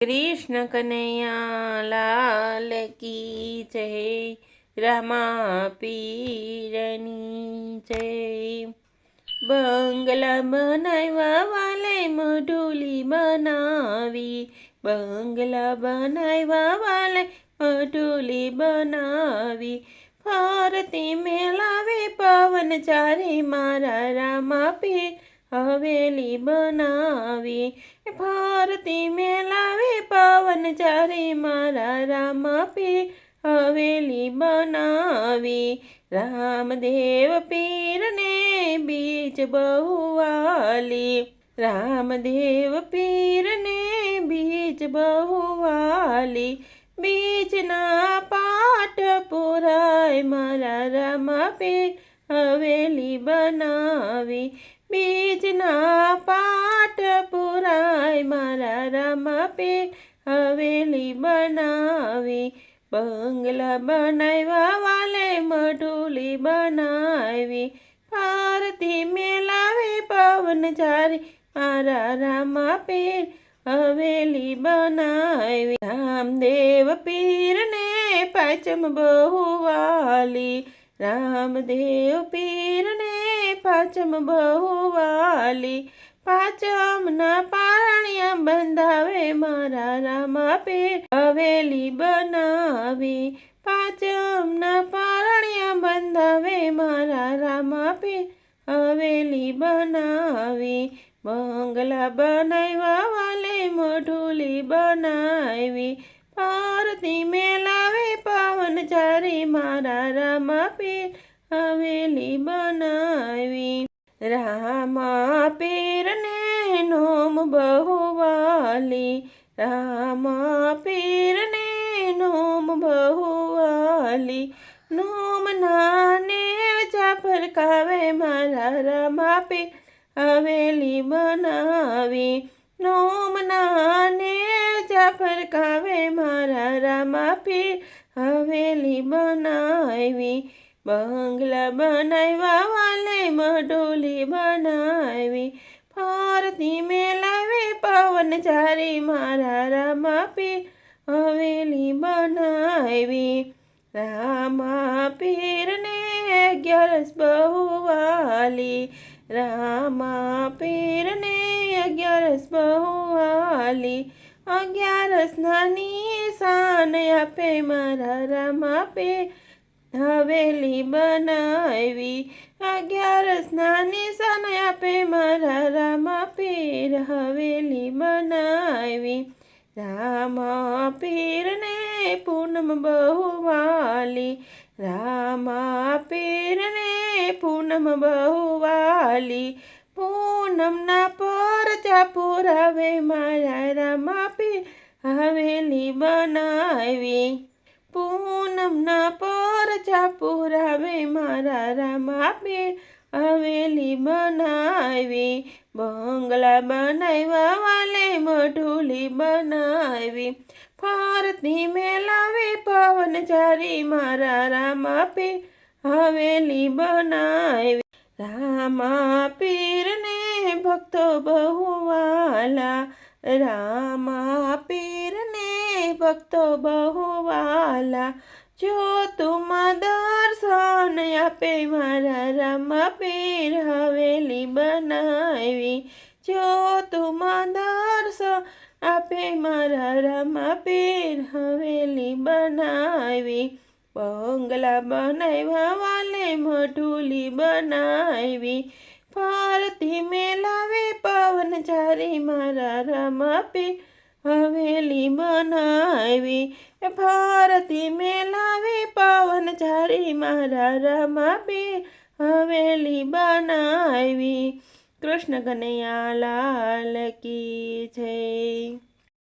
कृष्ण कन्हैया लाल की जय। रामा पीरनी जय। बंगला बनाव्या वाले मढोली बनावी। बंगला बनाव्या वाले मढोली बनावी। ફરતી મેલાવે પવન ચારે મારા રામા પીર હવેલી બનાવી। ફરતી મેલાવે પવન ચારે મારા રામા પીર હવેલી બનાવી। રામદેવ પીરને બીજ બહુ વાલી। રામદેવ પીરને બીજ બહુ વાલી। બીજના પાઠ પુરાય મારા રામા પીર હવેલી બનાવી। બીજના પાઠ પુરાય મારા રામા પીર હવેલી બનાવી। બંગલા બનાવ્યા વાલે મઢુલી બનાવી। ફરતી મેલાવે પવન ચારે મારા રામા પીર હવેલી બનાવી। રામદેવ પીરને પાંચમ બહુ વાલી। રામદેવ પીરને પાંચમ બહુ વાલી। પાંચમના પારણિયા બંધાવે મારા રામા પીર હવેલી બનાવી। પાંચમના પારણિયા બંધાવે મારા રામા પીર હવેલી બનાવી। બંગલા બનાવ્યા વાલે મઢુલી બનાવી। ફરતી મેલાવે પવન ચારે મારા રામા પીર હવેલી બનાવી। રામા પીરને નોમ બહુ વાલી। રામા પીરને નોમ બહુ વાલી। નોમના નેવજા ફરકાવે મારા રામા પીર હવેલી બનાવી। નોમના નેવજા ફરકાવે મારા રામા પીર હવેલી બનાવી। બંગલા બનાવ્યા વાલે મઢોલી બનાવી। ફરતી મેલાવે પવન ચારે મારા રામા પીર હવેલી બનાવી। રામા પીરને 11 બહુ વાલી। રામા પીરને 11 બહુ વાલી। 11ના નિશાન આપે મારા રામા પીર હવેલી બનાવી। 11ના નિશાન આપે મારા રામા પીર હવેલી બનાવી। રામા પીરને પૂનમ બહુ વાલી। રામા પીરને પૂનમ બહુ વાલી। પૂનમના પરચા પુરાવે મારા રામા પીર હવેલી બનાવી। પૂનમના પરચા પુરાવે મારા રામા પીર હવેલી બનાવી। બંગલા બનાવ્યા વાલે મઢુલી બનાવી। ફરતી મેલાવે પવન ચારે મારા રામા પીર હવેલી બનાવી। રામા પીરને ભક્તો બહુ વાલા। રામા પીરને ભક્તો બહુ વાલા। જો તુમાં દર્શન આપે મારા રામા પીર હવેલી બનાવી। જો તુમાં દર્શન આપે મારા રામા પીર હવેલી બનાવી। બંગલા બનાવ્યા વાલે મઢુલી બનાવી। ફરતી મેલાવે પવન ચારે મારા રામા પીર હવેલી બનાવી। ફરતી મેલાવે પવન ચારે મારા રામા પીર હવેલી બનાવી। કૃષ્ણ કનૈયા લાલ કી જય।